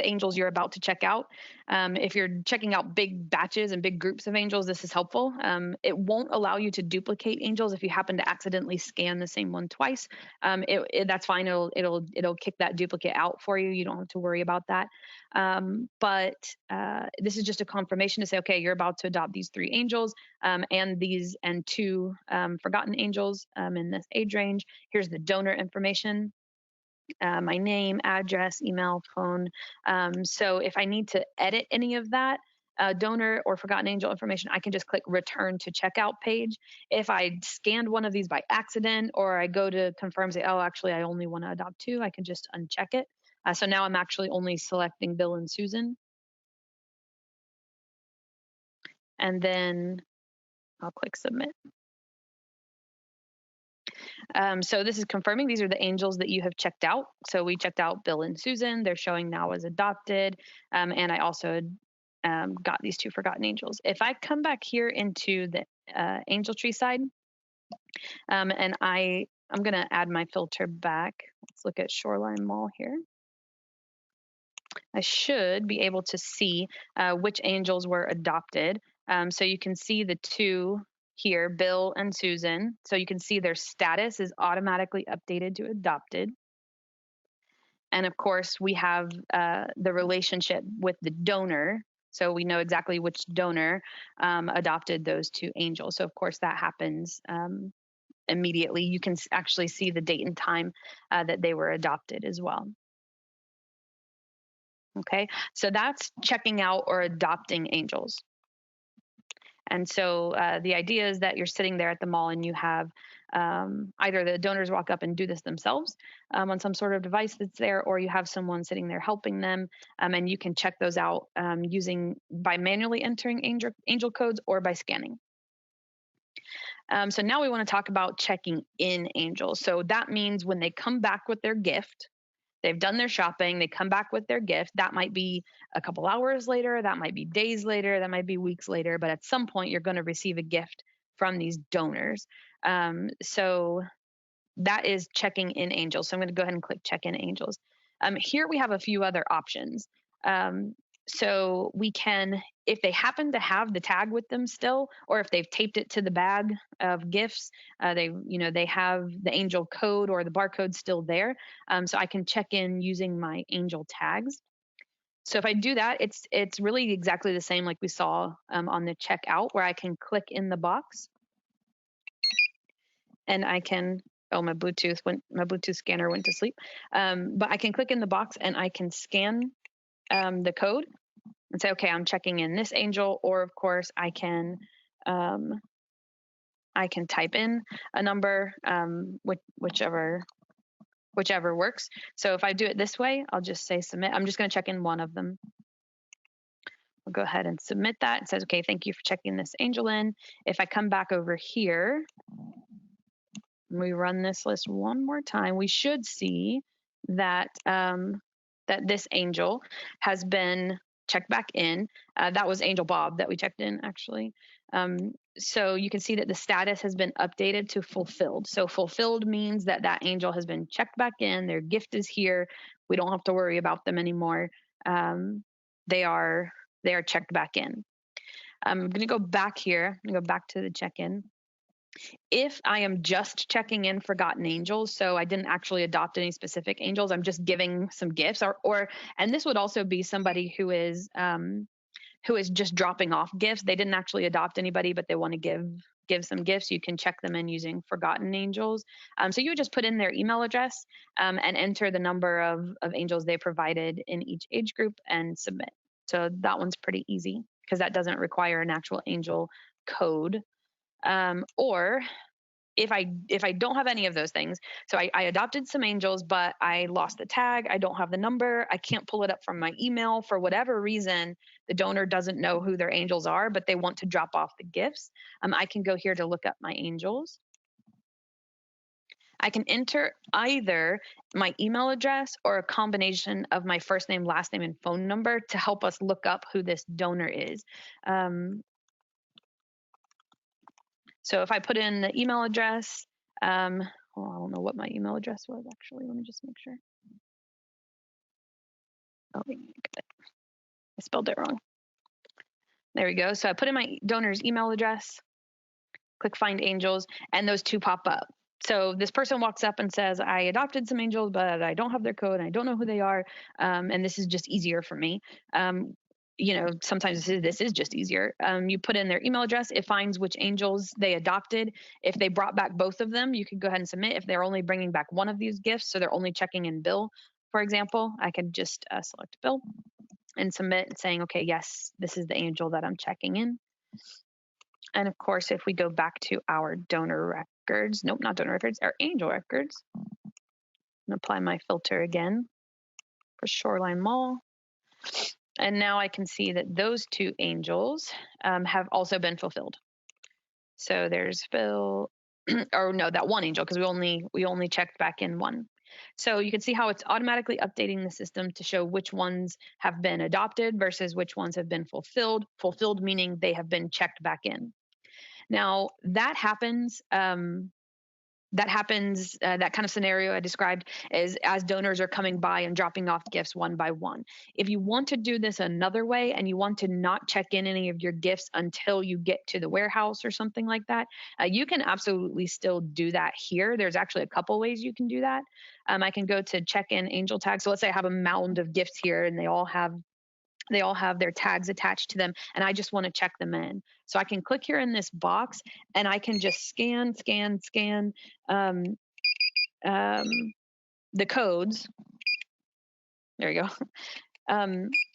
angels you're about to check out. If you're checking out big batches and big groups of angels, this is helpful. It won't allow you to duplicate angels if you happen to accidentally scan the same one twice. That's fine. It'll kick that duplicate out for you. You don't have to worry about that. But this is just a confirmation to say, okay, you're about to adopt these 3 angels and 2 forgotten angels in this age range. Here's the donor information. My name, address, email, phone. So if I need to edit any of that donor or forgotten angel information, I can just click return to checkout page. If I scanned one of these by accident, or I go to confirm, say, oh, actually, I only want to adopt 2, I can just uncheck it. So now I'm actually only selecting Bill and Susan. And then I'll click submit. So this is confirming these are the angels that you have checked out. So we checked out Bill and Susan. They're showing now as adopted. And I also got these 2 forgotten angels. If I come back here into the angel tree side, and I'm going to add my filter back. Let's look at Shoreline Mall here. I should be able to see which angels were adopted. So you can see the 2 here, Bill and Susan. So you can see their status is automatically updated to adopted. And of course, we have the relationship with the donor. So we know exactly which donor adopted those 2 angels. So of course, that happens immediately. You can actually see the date and time that they were adopted as well. Okay, so that's checking out or adopting angels. And so the idea is that you're sitting there at the mall and you have either the donors walk up and do this themselves on some sort of device that's there, or you have someone sitting there helping them, and you can check those out by manually entering angel codes or by scanning. So now we want to talk about checking in angels. So that means when they come back with their gift, they've done their shopping, they come back with their gift. That might be a couple hours later, that might be days later, that might be weeks later, but at some point you're going to receive a gift from these donors. So that is checking in angels. So I'm going to go ahead and click check in angels. Here we have a few other options. So we can, if they happen to have the tag with them still, or if they've taped it to the bag of gifts, they have the angel code or the barcode still there. So I can check in using my angel tags. So if I do that, it's really exactly the same like we saw on the checkout, where I can click in the box, and I can. Oh, my Bluetooth scanner went to sleep. But I can click in the box and I can scan the code and say, okay, I'm checking in this angel, or of course I can type in a number, whichever works. So if I do it this way, I'll just say submit. I'm just going to check in one of them. I'll go ahead and submit that. It says, okay, thank you for checking this angel in. If I come back over here, and we run this list one more time, we should see that that this angel has been checked back in. That was Angel Bob that we checked in, actually. So you can see that the status has been updated to fulfilled. So fulfilled means that that angel has been checked back in. Their gift is here. We don't have to worry about them anymore. They are checked back in. I'm going to go back here. I'm going to go back to the check-in. If I am just checking in forgotten angels, so I didn't actually adopt any specific angels, I'm just giving some gifts, or and this would also be somebody who is just dropping off gifts. They didn't actually adopt anybody, but they want to give some gifts. You can check them in using forgotten angels. So you would just put in their email address and enter the number of angels they provided in each age group and submit. So that one's pretty easy because that doesn't require an actual angel code. Or if I don't have any of those things, so I adopted some angels, but I lost the tag, I don't have the number, I can't pull it up from my email for whatever reason, the donor doesn't know who their angels are, but they want to drop off the gifts, I can go here to look up my angels. I can enter either my email address or a combination of my first name, last name, and phone number to help us look up who this donor is. So if I put in the email address, I don't know what my email address was actually. Let me just make sure. Oh, I spelled it wrong. There we go. So I put in my donor's email address, click find angels, and those two pop up. So this person walks up and says, I adopted some angels, but I don't have their code. And I don't know who they are. And this is just easier for me. Sometimes this is just easier. You put in their email address, it finds which angels they adopted. If they brought back both of them, you can go ahead and submit. If they're only bringing back one of these gifts, so they're only checking in Bill, for example, I could just select Bill and submit saying, okay, yes, this is the angel that I'm checking in. And of course, if we go back to our donor records, nope, not donor records, our angel records, and apply my filter again for Shoreline Mall. And now I can see that those two angels have also been fulfilled. So there's Phil, or no, that one angel, because we only checked back in one. So you can see how it's automatically updating the system to show which ones have been adopted versus which ones have been fulfilled. Fulfilled meaning they have been checked back in. Now that happens. That kind of scenario I described is as donors are coming by and dropping off gifts one by one. If you want to do this another way and you want to not check in any of your gifts until you get to the warehouse or something like that, you can absolutely still do that here. There's actually a couple ways you can do that. I can go to check in angel tag. So let's say I have a mound of gifts here and they all have their tags attached to them and I just want to check them in. So I can click here in this box and I can just scan the codes. There you go.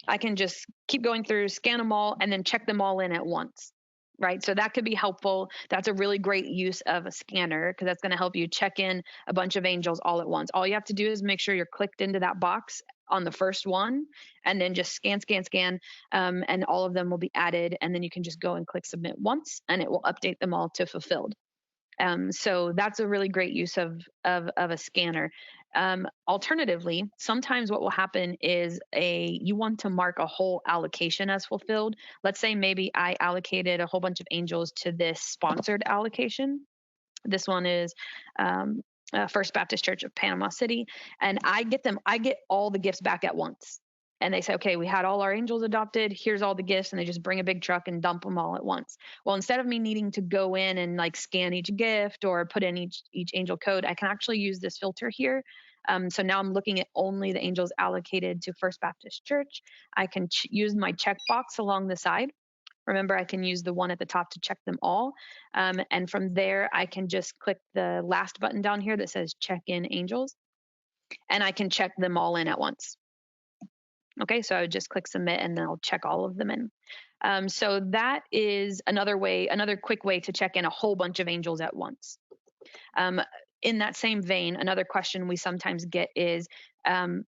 I can just keep going through, scan them all, and then check them all in at once. Right. So that could be helpful. That's a really great use of a scanner because that's going to help you check in a bunch of angels all at once. All you have to do is make sure you're clicked into that box on the first one and then just scan, and all of them will be added. And then you can just go and click submit once and it will update them all to fulfilled. So that's a really great use of a scanner. Alternatively, sometimes what will happen is you want to mark a whole allocation as fulfilled. Let's say maybe I allocated a whole bunch of angels to this sponsored allocation. This one is First Baptist Church of Panama City, and I get all the gifts back at once. And they say, okay, we had all our angels adopted. Here's all the gifts. And they just bring a big truck and dump them all at once. Well, instead of me needing to go in and like scan each gift or put in each angel code, I can actually use this filter here. So now I'm looking at only the angels allocated to First Baptist Church. I can use my checkbox along the side. Remember, I can use the one at the top to check them all. And from there, I can just click the last button down here that says check in angels. And I can check them all in at once. Okay, so I would just click submit and then I'll check all of them in. So that is another way, another quick way to check in a whole bunch of angels at once. Um, in that same vein, another question we sometimes get is, um,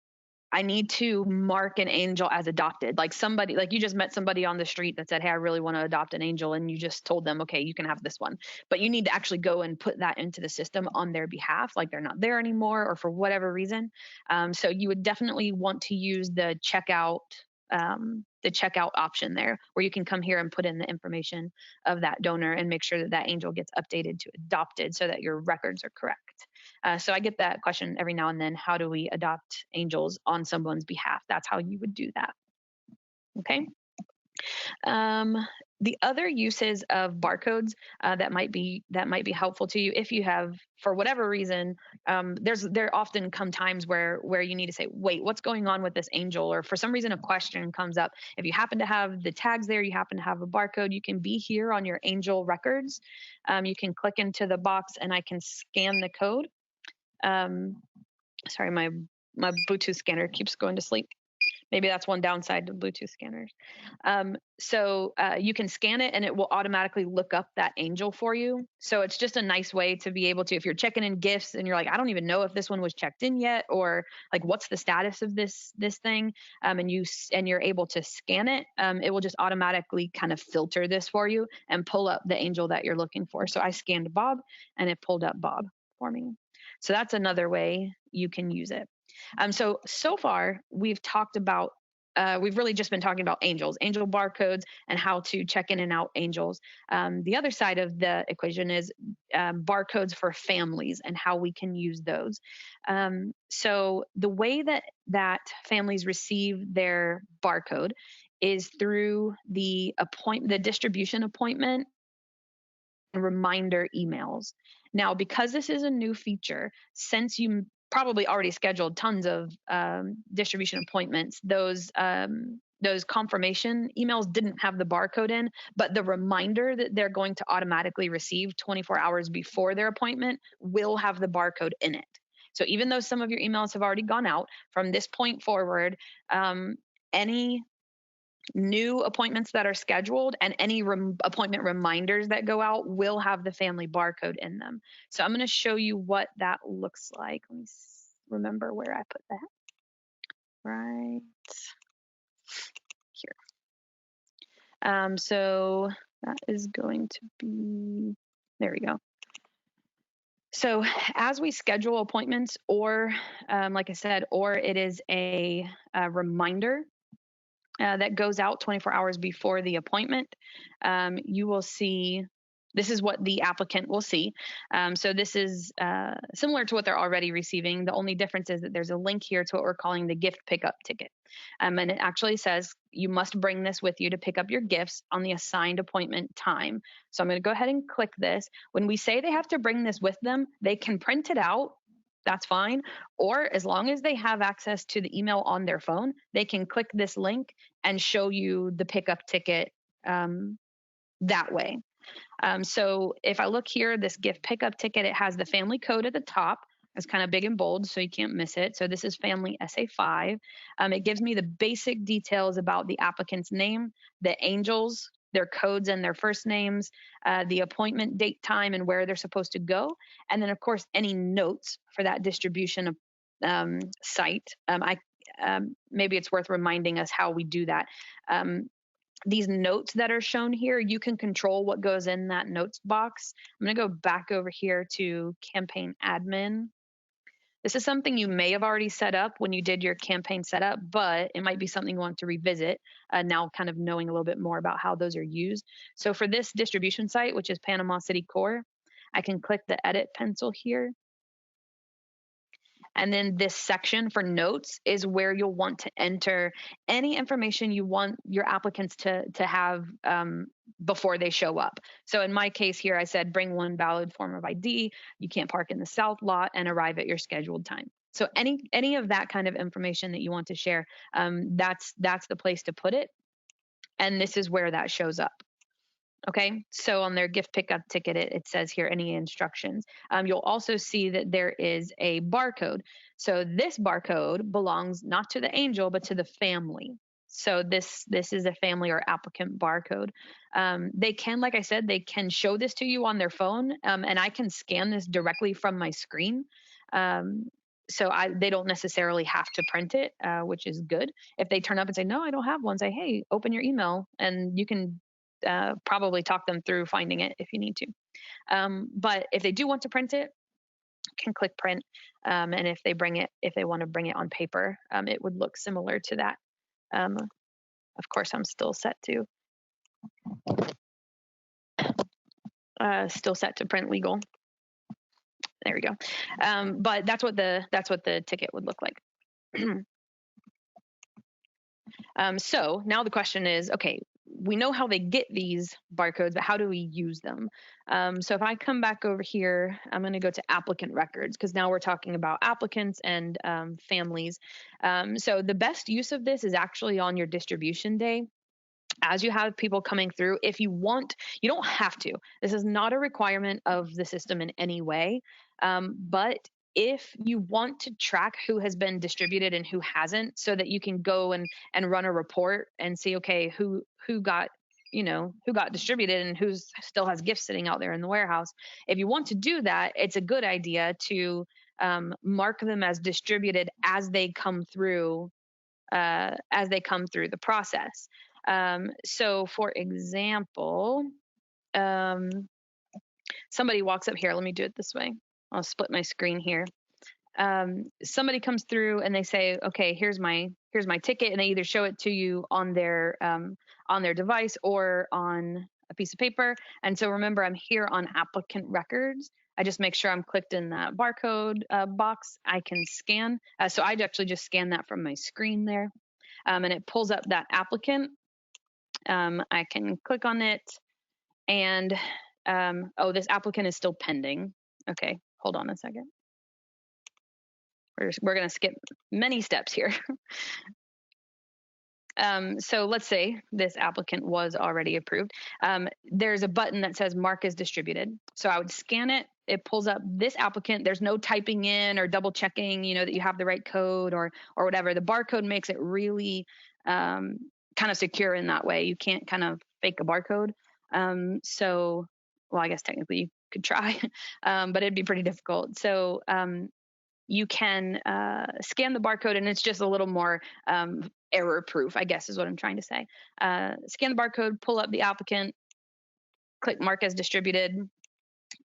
I need to mark an angel as adopted. Like somebody, like you just met somebody on the street that said, "Hey, I really want to adopt an angel," and you just told them, "Okay, you can have this one." But you need to actually go and put that into the system on their behalf, like they're not there anymore or for whatever reason. So you would definitely want to use the checkout option there, where you can come here and put in the information of that donor and make sure that that angel gets updated to adopted so that your records are correct. So I get that question every now and then. How do we adopt angels on someone's behalf? That's how you would do that. Okay. Um, the other uses of barcodes that might be helpful to you if you have, for whatever reason, there often come times where you need to say, wait, what's going on with this angel? Or for some reason a question comes up. If you happen to have the tags there, you happen to have a barcode, you can be here on your angel records. You can click into the box and I can scan the code. Sorry, my Bluetooth scanner keeps going to sleep. Maybe that's one downside to Bluetooth scanners. So you can scan it and it will automatically look up that angel for you. So it's just a nice way to be able to, if you're checking in gifts and you're like, I don't even know if this one was checked in yet, or like what's the status of this thing, and you're able to scan it, it will just automatically kind of filter this for you and pull up the angel that you're looking for. So I scanned Bob and it pulled up Bob for me. So that's another way you can use it. So far we've talked about, we've really just been talking about angels, angel barcodes, and how to check in and out angels. The other side of the equation is barcodes for families and how we can use those. So the way that families receive their barcode is through the distribution appointment reminder emails. Now, because this is a new feature, since you probably already scheduled tons of distribution appointments, those confirmation emails didn't have the barcode in, but the reminder that they're going to automatically receive 24 hours before their appointment will have the barcode in it. So even though some of your emails have already gone out, from this point forward, any new appointments that are scheduled and any appointment reminders that go out will have the family barcode in them. So I'm going to show you what that looks like. Let me remember where I put that. Right here. So that is going to be, there we go. So as we schedule appointments, or like I said, or it is a reminder that goes out 24 hours before the appointment, you will see, this is what the applicant will see. So this is similar to what they're already receiving. The only difference is that there's a link here to what we're calling the gift pickup ticket. And it actually says you must bring this with you to pick up your gifts on the assigned appointment time. So I'm going to go ahead and click this. When we say they have to bring this with them, they can print it out. That's fine. Or as long as they have access to the email on their phone, they can click this link and show you the pickup ticket that way. So if I look here, this gift pickup ticket, it has the family code at the top. It's kind of big and bold, so you can't miss it. So this is family SA5. It gives me the basic details about the applicant's name, the angels, their codes and their first names, the appointment date, time, and where they're supposed to go. And then, of course, any notes for that distribution site. Maybe it's worth reminding us how we do that. These notes that are shown here, you can control what goes in that notes box. I'm going to go back over here to campaign admin. This is something you may have already set up when you did your campaign setup, but it might be something you want to revisit now, kind of knowing a little bit more about how those are used. So for this distribution site, which is Panama City Core, I can click the edit pencil here. And then this section for notes is where you'll want to enter any information you want your applicants to have before they show up. So in my case here, I said, bring one valid form of ID. You can't park in the south lot and arrive at your scheduled time. So any of that kind of information that you want to share, that's the place to put it. And this is where that shows up. Okay, so on their gift pickup ticket, it says here any instructions. You'll also see that there is a barcode. So this barcode belongs not to the angel, but to the family. So this is a family or applicant barcode. They can, like I said, they can show this to you on their phone, and I can scan this directly from my screen. Um, so they don't necessarily have to print it, which is good. If they turn up and say no, I don't have one, say hey, open your email, and you can probably talk them through finding it if you need to. But if they do want to print it, can click print. And if they want to bring it on paper, it would look similar to that. Of course, I'm still set to print legal. There we go. But that's what the ticket would look like. So now the question is, okay, we know how they get these barcodes, but how do we use them? So if I come back over here, I'm going to go to applicant records because now we're talking about applicants and families. So the best use of this is actually on your distribution day. As you have people coming through, if you want, you don't have to. This is not a requirement of the system in any way. But if you want to track who has been distributed and who hasn't, so that you can go and run a report and see, okay, who got who got distributed and who still has gifts sitting out there in the warehouse. If you want to do that, it's a good idea to mark them as distributed as they come through the process. So, for example, um, somebody walks up here. Let me do it this way. I'll split my screen here. Somebody comes through and they say, "Okay, here's my ticket," and they either show it to you on their device or on a piece of paper. And so remember, I'm here on applicant records. I just make sure I'm clicked in that barcode box. I can scan. So I'd actually just scan that from my screen there, and it pulls up that applicant. I can click on it, and oh, this applicant is still pending. Okay, hold on a second. We're going to skip many steps here. So let's say this applicant was already approved. There's a button that says mark as distributed. So I would scan it. It pulls up this applicant. There's no typing in or double checking, that you have the right code or whatever. The barcode makes it really kind of secure in that way. You can't kind of fake a barcode. Well, I guess technically you could try, but it'd be pretty difficult. So you can scan the barcode, and it's just a little more error proof, I guess is what I'm trying to say. Scan the barcode, pull up the applicant, click mark as distributed,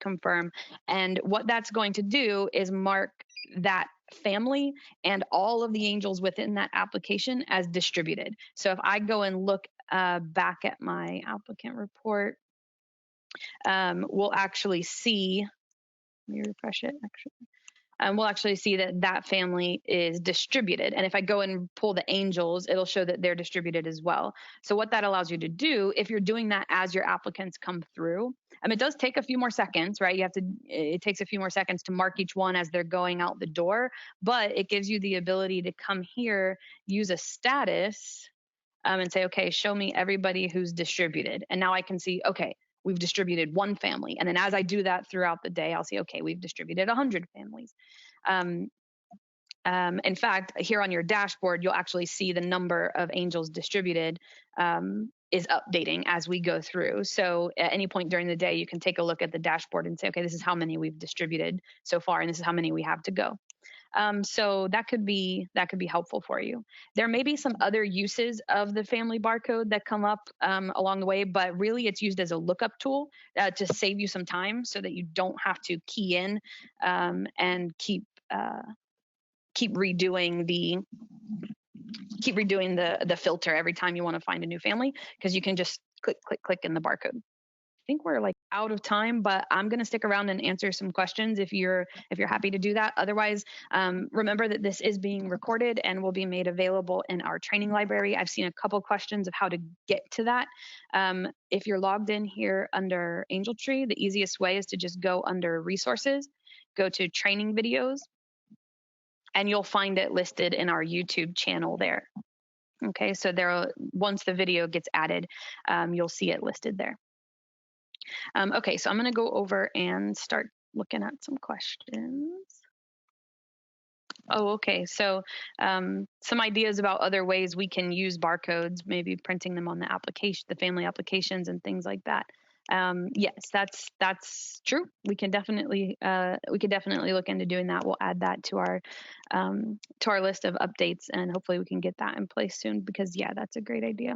confirm. And what that's going to do is mark that family and all of the angels within that application as distributed. So if I go and look back at my applicant report, we'll actually see, let me refresh it actually. We'll actually see that that family is distributed. And if I go and pull the angels, it'll show that they're distributed as well. So what that allows you to do, if you're doing that as your applicants come through, it does take a few more seconds, right? It takes a few more seconds to mark each one as they're going out the door, but it gives you the ability to come here, use a status, and say, okay, show me everybody who's distributed. And now I can see, okay, we've distributed one family. And then as I do that throughout the day, I'll see, okay, we've distributed 100 families. In fact, here on your dashboard, you'll actually see the number of angels distributed is updating as we go through. So at any point during the day, you can take a look at the dashboard and say, okay, this is how many we've distributed so far, and this is how many we have to go. So that could be helpful for you. There may be some other uses of the family barcode that come up along the way, but really it's used as a lookup tool to save you some time so that you don't have to key in and keep redoing the filter every time you want to find a new family, because you can just click in the barcode. I think we're like out of time, but I'm going to stick around and answer some questions if you're happy to do that. Otherwise, remember that this is being recorded and will be made available in our training library. I've seen a couple questions of how to get to that. If you're logged in here under Angel Tree, the easiest way is to just go under resources, go to training videos, and you'll find it listed in our YouTube channel there. Okay, so once the video gets added, you'll see it listed there. Okay, so I'm going to go over and start looking at some questions. Oh, okay. So, some ideas about other ways we can use barcodes, maybe printing them on the application, the family applications, and things like that. Yes, that's true. We could definitely look into doing that. We'll add that to our list of updates, and hopefully we can get that in place soon. Because yeah, that's a great idea.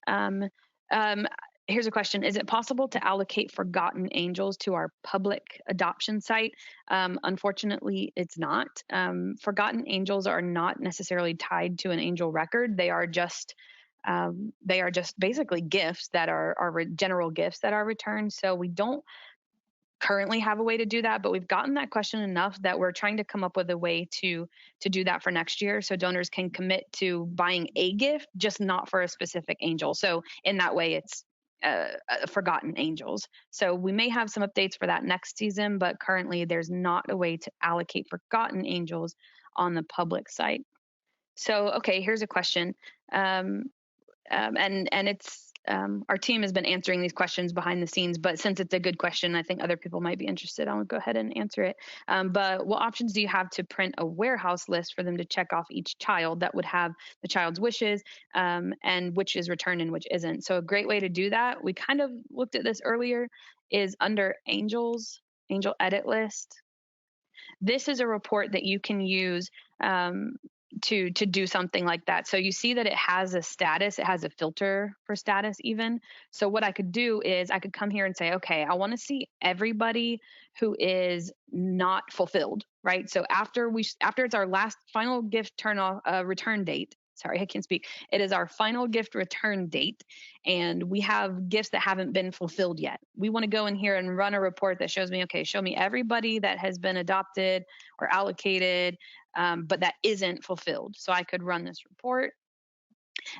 Um, um, Here's a question. Is it possible to allocate forgotten angels to our public adoption site? Unfortunately, it's not. Forgotten angels are not necessarily tied to an angel record. They are just basically gifts that are general gifts that are returned. So we don't currently have a way to do that, but we've gotten that question enough that we're trying to come up with a way to do that for next year, so donors can commit to buying a gift, just not for a specific angel. So in that way, it's forgotten angels. So we may have some updates for that next season, but currently there's not a way to allocate forgotten angels on the public site. So okay, here's a question. Um, and it's our team has been answering these questions behind the scenes, but since it's a good question, I think other people might be interested. I'll go ahead and answer it. But what options do you have to print a warehouse list for them to check off each child that would have the child's wishes, and which is returned and which isn't? So a great way to do that, we kind of looked at this earlier, is under angel edit list. This is a report that you can use to do something like that. So you see that it has a status, it has a filter for status even. So what I could do is I could come here and say, okay, I want to see everybody who is not fulfilled, right? So after it's our last final gift turn off return date. Sorry, I can't speak. It is our final gift return date, and we have gifts that haven't been fulfilled yet. We want to go in here and run a report that shows me, okay, show me everybody that has been adopted or allocated, but that isn't fulfilled. So I could run this report,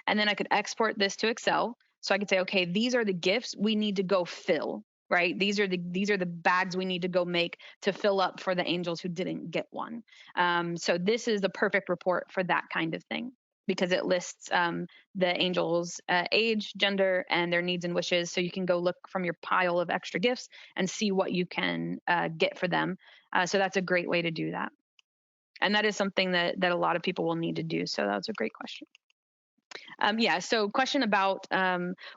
and then I could export this to Excel. So I could say, okay, these are the gifts we need to go fill, right? These are the bags we need to go make to fill up for the angels who didn't get one. So this is the perfect report for that kind of thing, because it lists the angels' age, gender, and their needs and wishes. So you can go look from your pile of extra gifts and see what you can get for them. So that's a great way to do that. And that is something that a lot of people will need to do. So that's a great question. Yeah. So question about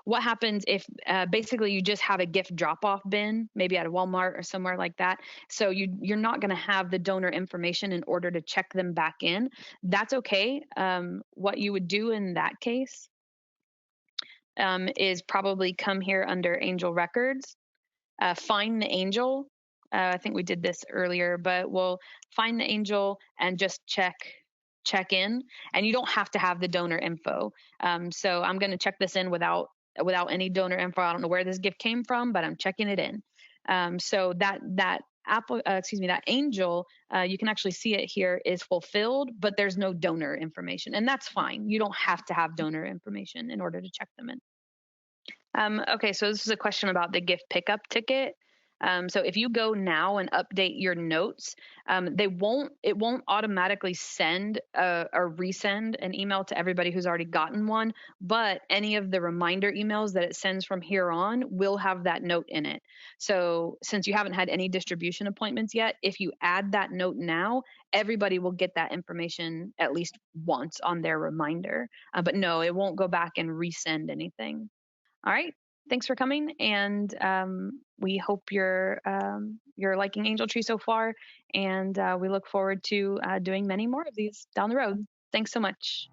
what happens if basically you just have a gift drop-off bin, maybe at a Walmart or somewhere like that. So you're not going to have the donor information in order to check them back in. That's okay. What you would do in that case is probably come here under Angel Records, find the angel. I think we did this earlier, but we'll find the angel and just check in, and you don't have to have the donor info. So I'm going to check this in without any donor info. I don't know where this gift came from, but I'm checking it in. So that that angel, you can actually see it here, is fulfilled, but there's no donor information, and that's fine. You don't have to have donor information in order to check them in. Okay, so this is a question about the gift pickup ticket. So if you go now and update your notes, it won't automatically send or resend an email to everybody who's already gotten one, but any of the reminder emails that it sends from here on will have that note in it. So since you haven't had any distribution appointments yet, if you add that note now, everybody will get that information at least once on their reminder. But no, it won't go back and resend anything. All right. Thanks for coming, and we hope you're liking Angel Tree so far, and we look forward to doing many more of these down the road. Thanks so much.